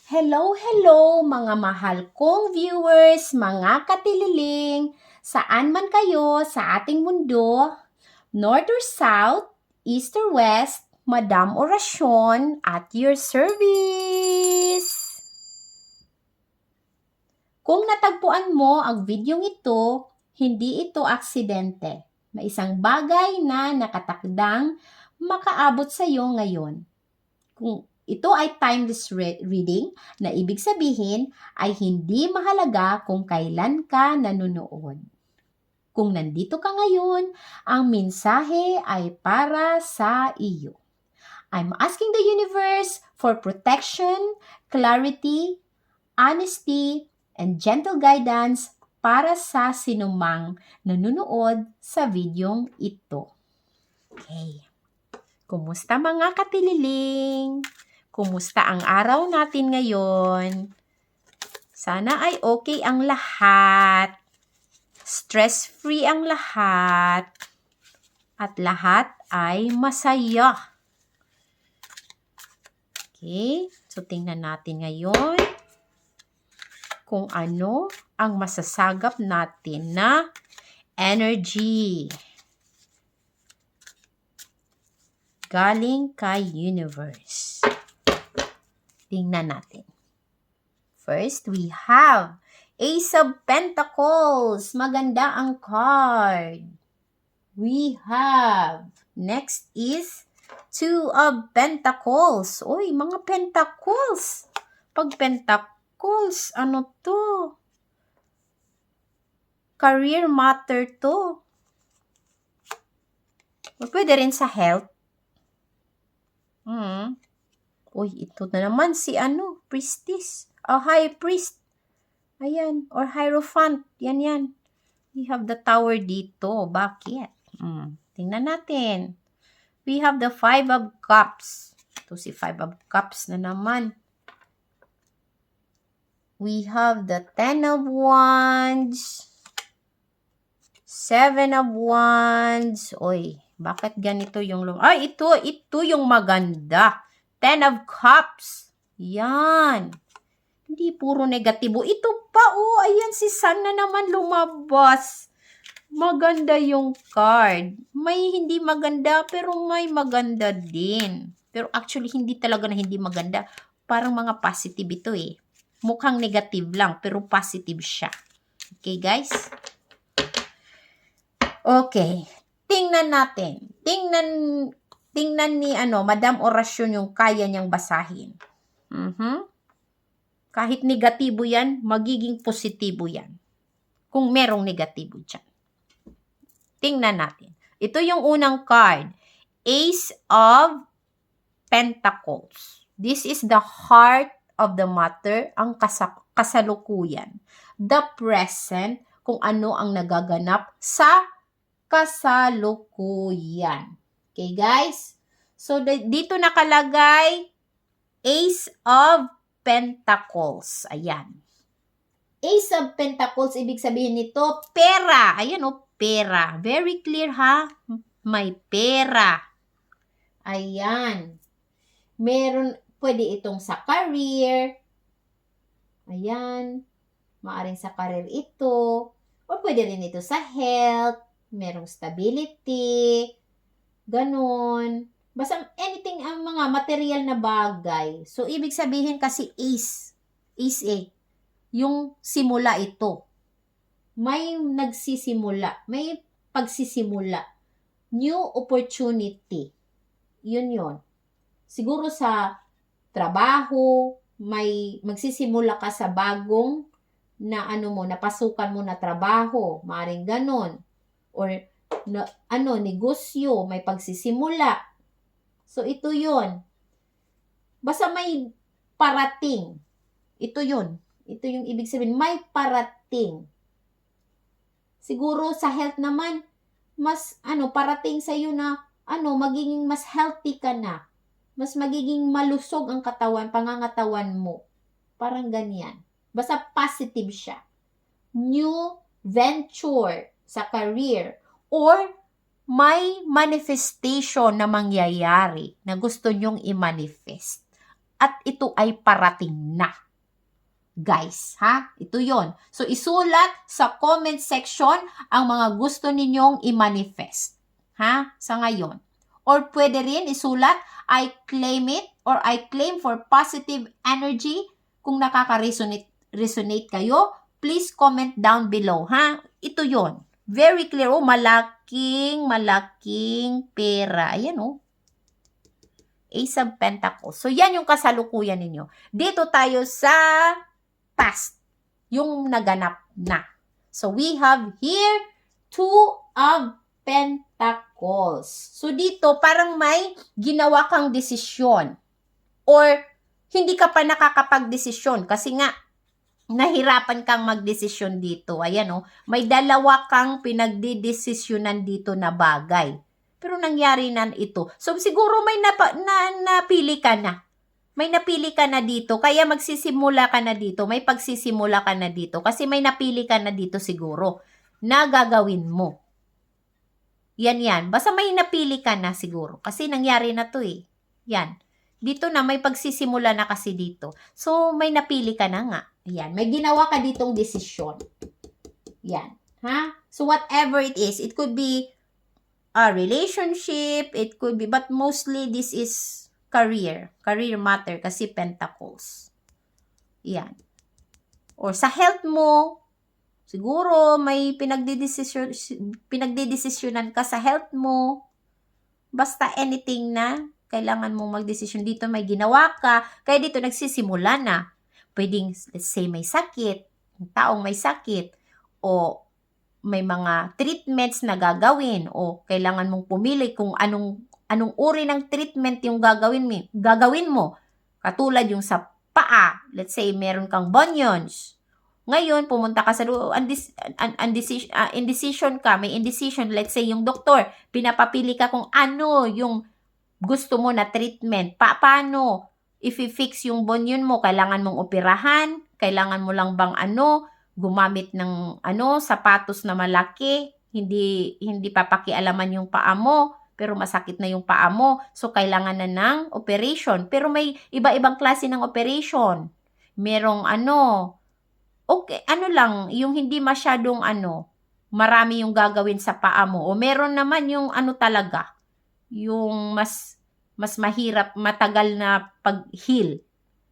Hello, hello mga mahal kong viewers, mga katililing, saan man kayo sa ating mundo, North or South, East or West, Madam Orasyon at your service. Kung natagpuan mo ang videong ito, hindi ito aksidente. May isang bagay na nakatakdang makaabot sa iyo ngayon. Kung ito ay timeless reading, na ibig sabihin ay hindi mahalaga kung kailan ka nanonood. Kung nandito ka ngayon, ang mensahe ay para sa iyo. I'm asking the universe for protection, clarity, honesty, and gentle guidance para sa sinumang nanonood sa videong ito. Okay. Kumusta mga katililing? Kumusta ang araw natin ngayon? Sana ay okay ang lahat. Stress-free ang lahat. At lahat ay masaya. Okay, so tingnan natin ngayon kung ano ang masasagap natin na energy galing kay universe. Tingnan natin. First, we have Ace of Pentacles. Maganda ang card. We have, next is Two of Pentacles. Uy, mga Pentacles. Pag Pentacles, ano to? Career matter to. Pwede rin sa health. Uy, ito na naman si priestess. High priest. Ayan, or hierophant. Yan. We have the tower dito. Bakit? Tingnan natin. We have the Five of Cups. Ito si Five of Cups na naman. We have the Ten of Wands. Seven of Wands. Uy, bakit ganito yung... ito yung maganda. Ten of Cups. Yan. Hindi puro negatibo. Ito pa, ayan si Sun na naman lumabas. Maganda yung card. May hindi maganda, pero may maganda din. Pero actually, hindi talaga na hindi maganda. Parang mga positive ito eh. Mukhang negative lang, pero positive siya. Okay, guys? Okay. Tingnan natin. Tingnan ni Madam Orasyon yung kaya niyang basahin. Kahit negatibo yan, magiging positibo yan. Kung merong negatibo dyan. Tingnan natin. Ito yung unang card. Ace of Pentacles. This is the heart of the matter, ang kasalukuyan. The present, kung ano ang nagaganap sa kasalukuyan. Okay, guys? So, dito nakalagay Ace of Pentacles. Ayan. Ace of Pentacles, ibig sabihin nito, pera. Ayan, pera. Very clear, ha? May pera. Ayan. Pwede itong sa career. Ayan. Maaring sa career ito. O pwede rin ito sa health. Merong stability. Ganon. Basta anything, ang mga material na bagay. So, ibig sabihin kasi Ace yung simula ito. May nagsisimula. May pagsisimula. New opportunity. Yun. Siguro sa trabaho, may magsisimula ka sa bagong na napasukan mo na trabaho. Maaring ganon. Or negosyo, may pagsisimula. So, ito yun. Basta may parating. Ito yun. Ito yung ibig sabihin. May parating. Siguro sa health naman, mas, parating sa'yo na, magiging mas healthy ka na. Mas magiging malusog ang katawan, pangangatawan mo. Parang ganyan. Basta positive siya. New venture sa career, or may manifestation na mangyayari na gusto nyong i-manifest. at ito ay parating na. Guys, ha? Ito yon. So, isulat sa comment section ang mga gusto ninyong i-manifest. Ha? Sa ngayon. Or pwede rin isulat, I claim it or I claim for positive energy. Kung nakaka-resonate kayo, please comment down below, ha? Ito yon. Very clear. Oh, malaking pera. Ayan, oh. Ace of Pentacles. So, yan yung kasalukuyan ninyo. Dito tayo sa past. Yung naganap na. So, we have here Two of Pentacles. So, dito parang may ginawa kang desisyon. Or, hindi ka pa nakakapag-desisyon. Kasi nga, nahirapan kang magdesisyon dito. Ayan, oh. May dalawa kang pinagdidesisyonan dito na bagay. Pero nangyari na ito. So, siguro may napili ka na. May napili ka na dito. Kaya magsisimula ka na dito. May pagsisimula ka na dito. Kasi may napili ka na dito siguro na gagawin mo. Yan. Basta may napili ka na siguro. Kasi nangyari na to eh. Yan. Dito na may pagsisimula na kasi dito. So, may napili ka na nga. Yan. May ginawa ka ditong desisyon. Yan. Ha? So, whatever it is, it could be a relationship, it could be, but mostly this is career matter kasi Pentacles. Yan. Or sa health mo, siguro may pinagdidesisyonan ka sa health mo. Basta anything na kailangan mong magdesisyon. Dito may ginawa ka, kaya dito nagsisimula na. Pwedeng, let's say, may sakit, taong may sakit, o may mga treatments na gagawin, o kailangan mong pumili kung anong uri ng treatment yung gagawin mo. Katulad yung sa paa, let's say meron kang bunions. Ngayon, pumunta ka sa indecision ka, may indecision, let's say yung doktor, pinapapili ka kung ano yung gusto mo na treatment. Paano i-fix yung bunion mo? Kailangan mong operahan? Kailangan mo lang bang gumamit ng sapatos na malaki, hindi papakialaman yung paa mo, pero masakit na yung paa mo, so kailangan na ng operation. Pero may iba-ibang klase ng operation. Merong okay, lang, yung hindi masyadong marami yung gagawin sa paa mo. O meron naman yung talaga, yung mas mahirap, matagal na pag-heal,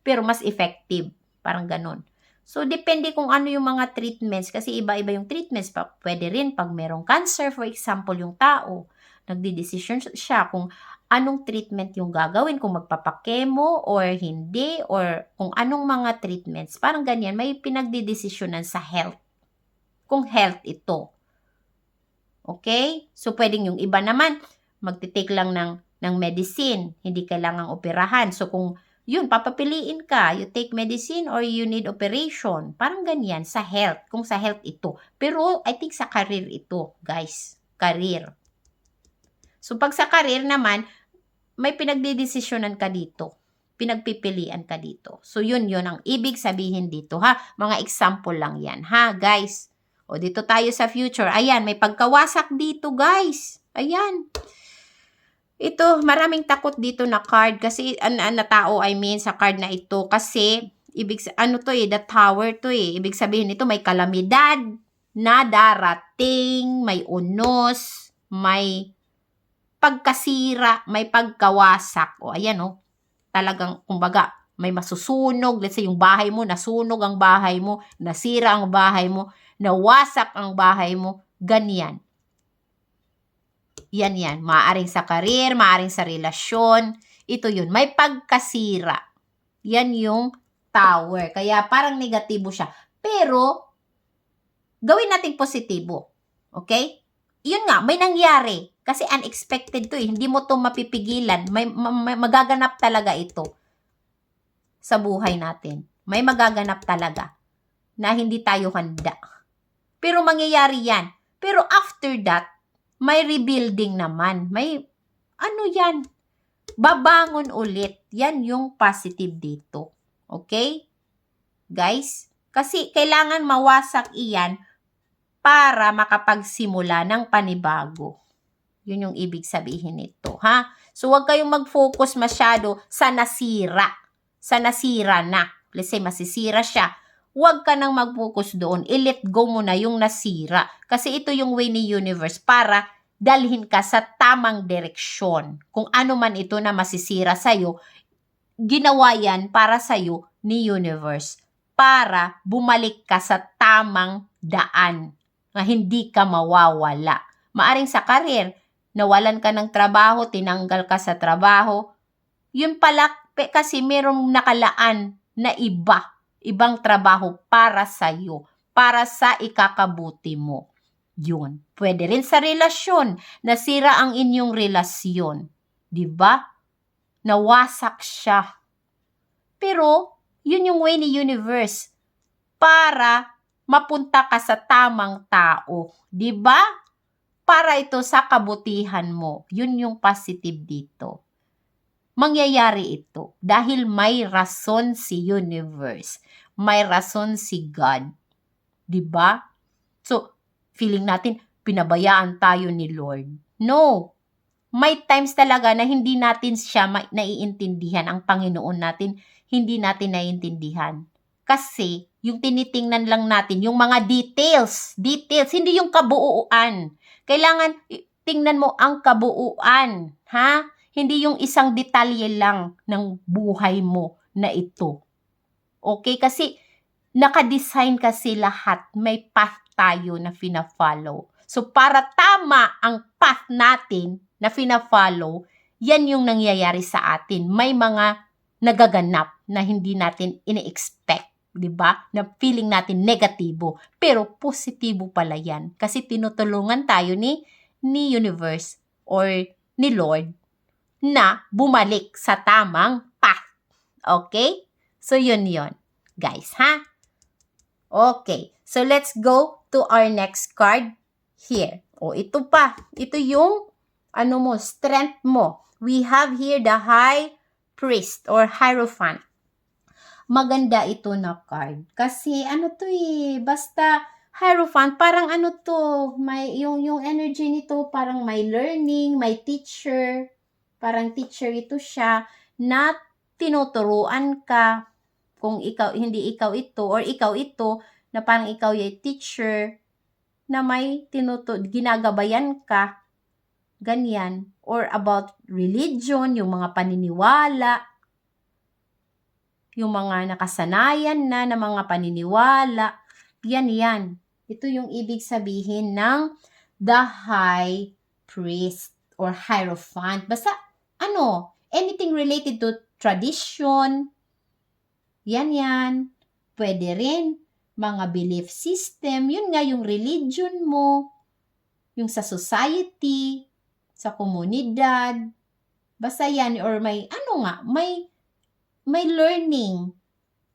pero mas effective. Parang ganon. So, depende kung ano yung mga treatments. Kasi iba-iba yung treatments. Pwede rin pag merong cancer, for example, yung tao, nagdidesisyon siya kung anong treatment yung gagawin, kung magpapakemo or hindi, or kung anong mga treatments. Parang ganyan, may pinagdidesisyonan sa health. Kung health ito. Okay? So, pwedeng yung iba naman, magtitake lang ng medicine. Hindi kailangang operahan. So, kung yun, papapiliin ka, you take medicine or you need operation. Parang ganyan, sa health, kung sa health ito. Pero, I think sa career ito, guys. Career. So, pag sa career naman, may pinagdidesisyonan ka dito. Pinagpipilian ka dito. So, yun ang ibig sabihin dito, ha? Mga example lang yan, ha, guys? O, dito tayo sa future. Ayan, may pagkawasak dito, guys. Ayan. Ito, maraming takot dito na card kasi na tao, sa card na ito kasi the tower to eh. Ibig sabihin nito may kalamidad na darating, may unos, may pagkasira, may pagkawasak. O ayan talagang kumbaga may masusunog, let's say yung bahay mo, nasunog ang bahay mo, nasira ang bahay mo, nawasak ang bahay mo, ganyan. Yan. Maaring sa career, maaring sa relasyon. Ito yun. May pagkasira. Yan yung tower. Kaya parang negatibo siya. Pero, gawin natin positibo. Okay? Yun nga, may nangyari. Kasi unexpected to eh. Hindi mo to mapipigilan. May magaganap talaga ito sa buhay natin. May magaganap talaga na hindi tayo handa. Pero mangyayari yan. Pero after that, may rebuilding naman. May, yan? Babangon ulit. Yan yung positive dito. Okay? Guys? Kasi kailangan mawasak iyan para makapagsimula ng panibago. Yun yung ibig sabihin nito, ha? So, huwag kayong mag-focus masyado sa nasira. sa nasira na. Let's say, masisira siya. Huwag ka nang mag-focus doon. I-let go mo na yung nasira. Kasi ito yung way ni universe para dalhin ka sa tamang direksyon. Kung ano man ito na masisira sa'yo, ginawa yan para sa'yo ni universe. Para bumalik ka sa tamang daan na hindi ka mawawala. Maaring sa karir, nawalan ka ng trabaho, tinanggal ka sa trabaho. Yun pala kasi merong nakalaan na ibang trabaho para sa'yo, para sa ikakabuti mo. Yun. Pwede rin sa relasyon, nasira ang inyong relasyon. Diba? Nawasak siya. Pero, yun yung way ni universe para mapunta ka sa tamang tao. Diba? Para ito sa kabutihan mo. Yun yung positive dito. Mangyayari ito dahil may rason si universe. May rason si God. Diba? So, feeling natin, pinabayaan tayo ni Lord. No. May times talaga na hindi natin siya naiintindihan. Ang Panginoon natin, hindi natin naiintindihan. Kasi, yung tinitingnan lang natin, yung mga details, hindi yung kabuuan. Kailangan tingnan mo ang kabuuan, ha? Hindi yung isang detalye lang ng buhay mo na ito. Okay? Kasi, nakadesign kasi lahat. May path tayo na fina-follow. So, para tama ang path natin na fina-follow, yan yung nangyayari sa atin. May mga nagaganap na hindi natin ini-expect. Diba? Na feeling natin negatibo. Pero positibo pala yan. Kasi tinutulungan tayo ni universe or ni Lord na bumalik sa tamang path. Okay? So, yun. Guys, ha? Okay. So, let's go to our next card here. O, ito pa. Ito yung, strength mo. We have here the High Priest or Hierophant. Maganda ito na card. Kasi, basta, Hierophant, parang may, yung energy nito, parang may learning, may teacher. Parang teacher ito siya na tinuturuan ka kung hindi ikaw ito or ikaw ito na parang ikaw yung teacher na may ginagabayan ka ganyan or about religion, yung mga paniniwala, yung mga nakasanayan na mga paniniwala, yan. Ito yung ibig sabihin ng the High Priest or Hierophant. Basta anything related to tradition, yan. Pwede rin, mga belief system, yun nga yung religion mo, yung sa society, sa komunidad, basta yan, or may learning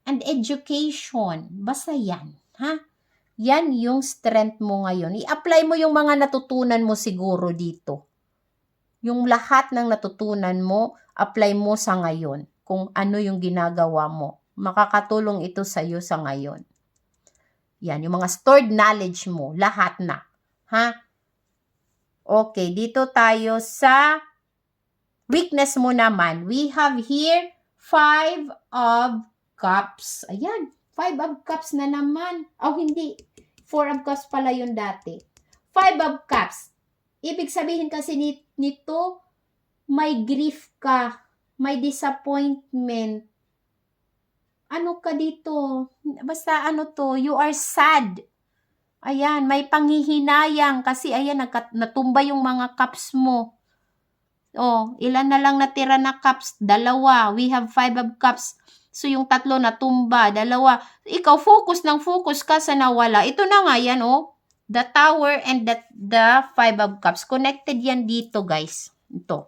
and education, basta yan, ha? Yan yung strength mo ngayon. I-apply mo yung mga natutunan mo siguro dito. Yung lahat ng natutunan mo, apply mo sa ngayon. Kung ano yung ginagawa mo. Makakatulong ito sa iyo sa ngayon. Yan, yung mga stored knowledge mo, lahat na. Ha? Okay, dito tayo sa weakness mo naman. We have here 5 of Cups. Ayan, 5 of Cups na naman. Hindi. 4 of Cups pala yun dati. 5 of Cups. Ibig sabihin kasi nito, may grief ka, may disappointment. Ano ka dito? Basta you are sad. Ayan, may panghihinayang kasi ayan, natumba yung mga cups mo. Ilan na lang natira na cups? 2. We have 5 of Cups. So, yung 3 natumba, 2. Ikaw, focus ka sa nawala. Ito na nga yan, the Tower and the 5 of Cups. Connected yan dito, guys. Ito.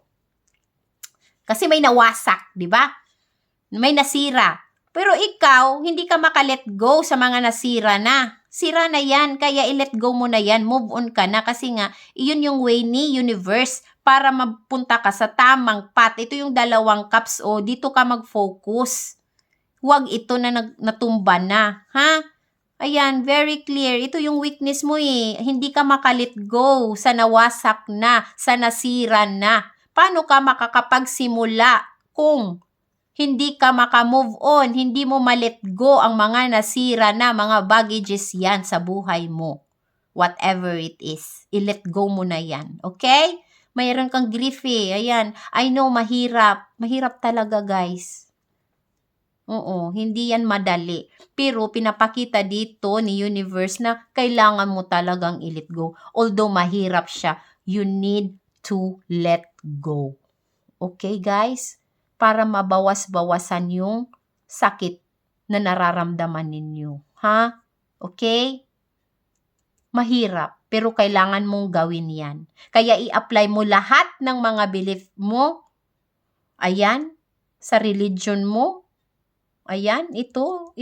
Kasi may nawasak, di ba? May nasira. Pero ikaw, hindi ka maka-let go sa mga nasira na. Sira na yan, kaya i-let go mo na yan. Move on ka na kasi nga, iyon yung way ni universe para mapunta ka sa tamang path. Ito yung 2 cups, dito ka mag-focus. Huwag ito na natumba na, ha? Ayan, very clear. Ito yung weakness mo Hindi ka maka-let go sa nawasak na, sa nasira na. Paano ka makakapagsimula kung Hindi ka maka-move on, hindi mo ma-let go ang mga nasira na mga baggages yan sa buhay mo. Whatever it is, i-let go mo na yan. Okay? Mayroon kang grief eh. Ayan. I know, mahirap. Mahirap talaga, guys. Oo, hindi yan madali. Pero pinapakita dito ni universe na kailangan mo talagang i-let go. Although mahirap siya, you need to let go. Okay, guys? Para mabawas-bawasan yung sakit na nararamdaman ninyo. Ha? Okay? Mahirap, pero kailangan mong gawin yan. Kaya i-apply mo lahat ng mga belief mo. Ayan, sa religion mo. Ayan, ito.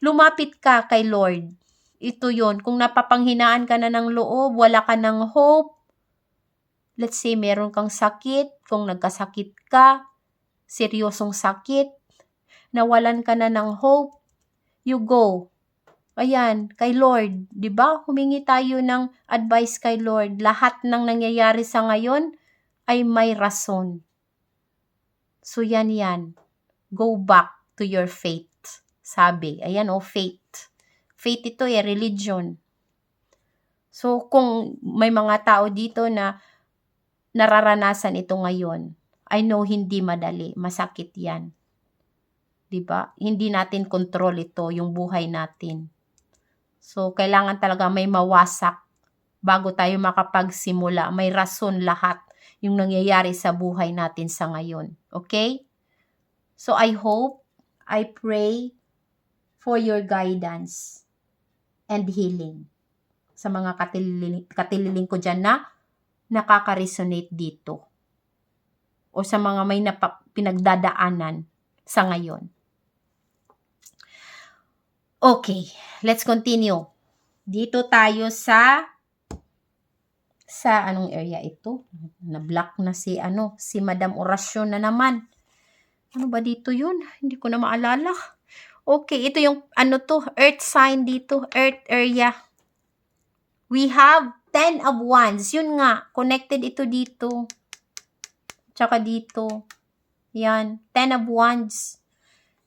Lumapit ka kay Lord. Ito yon. Kung napapanghinaan ka na ng loob, wala ka ng hope. Let's say, meron kang sakit. Kung nagkasakit ka, seryosong sakit, nawalan ka na ng hope, you go. Ayan, kay Lord. 'Di ba? Humingi tayo ng advice kay Lord. Lahat ng nangyayari sa ngayon ay may rason. So, yan. Go back to your faith. Sabi. Ayan, faith. Faith ito religion. So, kung may mga tao dito na nararanasan ito ngayon, I know hindi madali. Masakit yan. 'Di ba? Hindi natin control ito, yung buhay natin. So, kailangan talaga may mawasak bago tayo makapagsimula. May rason lahat yung nangyayari sa buhay natin sa ngayon. Okay? So, I hope, I pray for your guidance and healing sa mga katililing ko dyan na nakaka-resonate dito o sa mga may pinagdadaanan sa ngayon. Okay, let's continue. Dito tayo sa anong area ito? Na-block na si Madam Orasyon na naman. Ano ba dito yun? Hindi ko na maalala. Okay, ito yung earth sign dito, earth area. We have 10 of Wands. Yun nga, connected ito dito. Tsaka dito. Yan, 10 of Wands.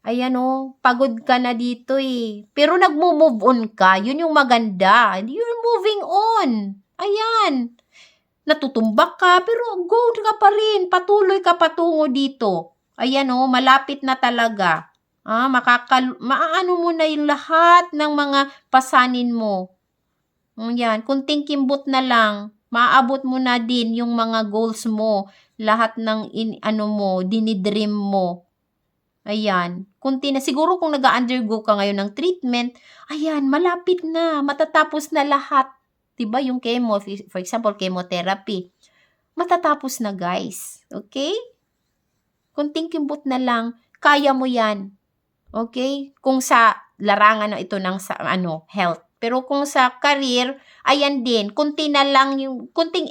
Ayan pagod ka na dito eh. Pero nagmo-move on ka. Yun yung maganda. You're moving on. Ayan. Natutumbak ka, pero go ka pa rin. Patuloy ka patungo dito. Ayan malapit na talaga. Maaano mo na yung lahat ng mga pasanin mo. Ayan, kunting kimbot na lang. Maaabot mo na din yung mga goals mo. Lahat ng dinidream mo. Ayan, kunti na. Siguro kung nag-undergo ka ngayon ng treatment, ayan, malapit na, matatapos na lahat. Diba yung chemo, for example, chemotherapy. Matatapos na, guys. Okay? Kunting kimbot na lang, kaya mo yan. Okay? Kung sa larangan ito ng health. Pero kung sa career, ayan din, kunting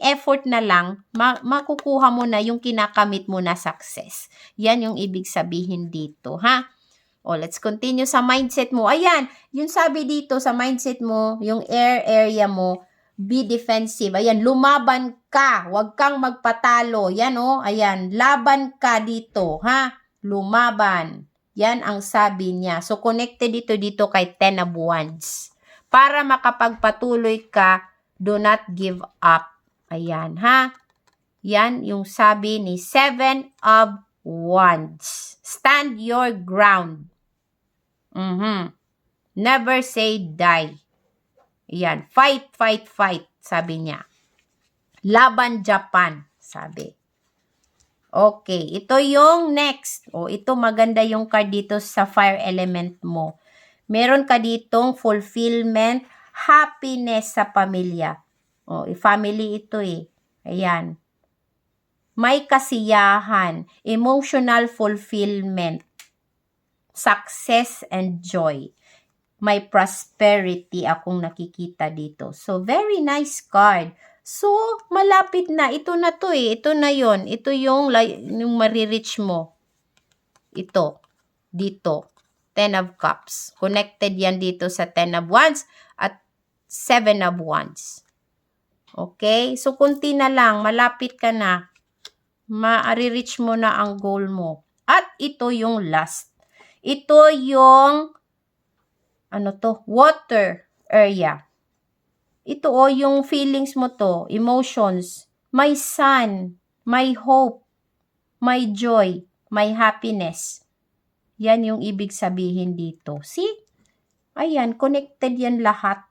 effort na lang, makukuha mo na yung kinakamit mo na success. Yan yung ibig sabihin dito, ha? Let's continue sa mindset mo. Ayan, yung sabi dito sa mindset mo, yung air area mo, be defensive. Ayan, lumaban ka. Huwag kang magpatalo. Yan ayan, laban ka dito, ha? Lumaban. Yan ang sabi niya. So, connected dito kay 10 of Wands. Para makapagpatuloy ka, do not give up. Ayan, ha? Yan yung sabi ni 7 of Wands. Stand your ground. Never say die. Ayan, fight, sabi niya. Laban Japan, sabi. Okay, ito yung next. Ito maganda yung card dito sa fire element mo. Meron ka ditong fulfillment, happiness sa pamilya. Family ito eh. Ayan. May kasiyahan, emotional fulfillment, success and joy. May prosperity akong nakikita dito. So, very nice card. So, malapit na. Ito na to eh. Ito na yon. Ito yung marireach mo. Ito. Dito. 10 of Cups. Connected yan dito sa 10 of Wands at 7 of Wands. Okay? So, kunti na lang. Malapit ka na. Ma-reach mo na ang goal mo. At ito yung last. Ito yung, water area. Ito yung feelings mo to, emotions. May sun, may hope, may joy, may happiness. Yan yung ibig sabihin dito. See? Ayan, connected yan lahat.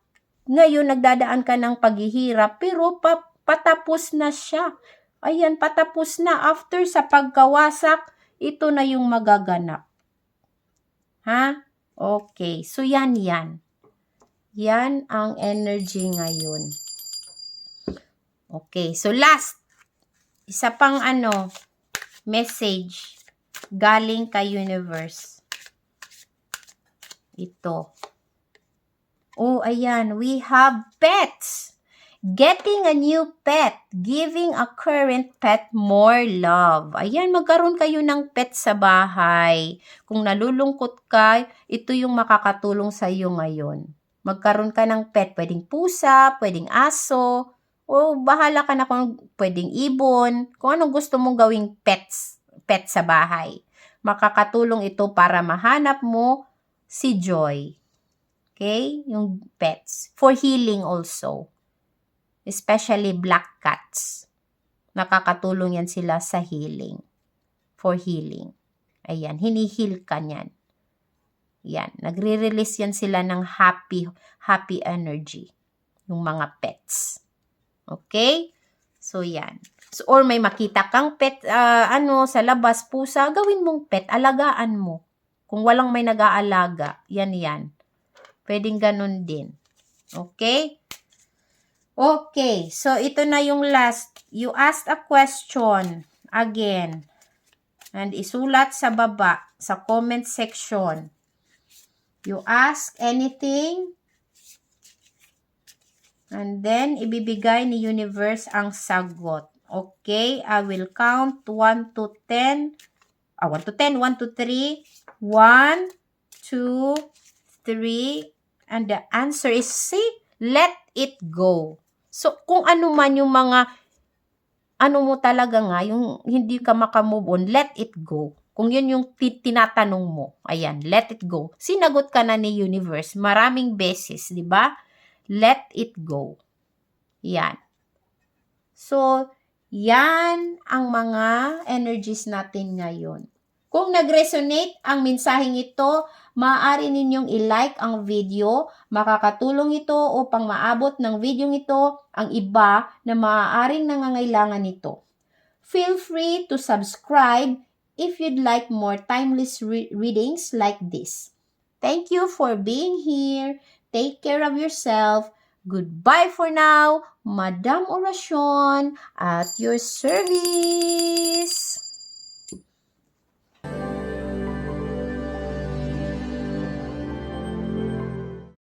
Ngayon, nagdadaan ka ng paghihirap, pero patapos na siya. Ayan, patapos na. After sa pagkawasak, ito na yung magaganap. Ha? Okay, so yan. Yan ang energy ngayon. Okay, so last. Isa pang message galing kay universe. Ito. Oh, ayan. We have pets. Getting a new pet. Giving a current pet more love. Ayan, magkaroon kayo ng pet sa bahay. Kung nalulungkot ka, ito yung makakatulong sa iyo ngayon. Magkaroon ka ng pet. Pwedeng pusa, pwedeng aso, o bahala ka na kung pwedeng ibon, kung anong gusto mong gawing pet sa bahay. Makakatulong ito para mahanap mo si Joy. Okay? Yung pets. For healing also. Especially black cats. Nakakatulong yan sila sa healing. For healing. Ayan. Hinihil ka niyan. Yan. Nagre-release yan sila ng happy energy. Yung mga pets. Okay? So, yan. So, or may makita kang pet, sa labas, pusa, gawin mong pet, alagaan mo. Kung walang may nag-aalaga, yan. Pwedeng ganun din. Okay? Okay, so ito na yung last. You asked a question again. And isulat sa baba, sa comment section. You ask anything, and then, ibibigay ni universe ang sagot. Okay, I will count 1 to 10. 1 to 10, 1 to 3. 1, 2, 3. And the answer is C. Let it go. So, kung ano man yung mga, mo talaga nga, yung hindi ka makamove on, let it go. Kung yun yung tinatanong mo, ayan, let it go. Sinagot ka na ni universe maraming beses, di ba? Let it go. Yan. So, yan ang mga energies natin ngayon. Kung nag-resonate ang mensaheng ito, maaari ninyong i-like ang video. Makakatulong ito upang maabot ng video ito ang iba na maaaring nangangailangan nito. Feel free to subscribe if you'd like more timeless readings like this. Thank you for being here. Take care of yourself. Goodbye for now. Madam Orasyon at your service.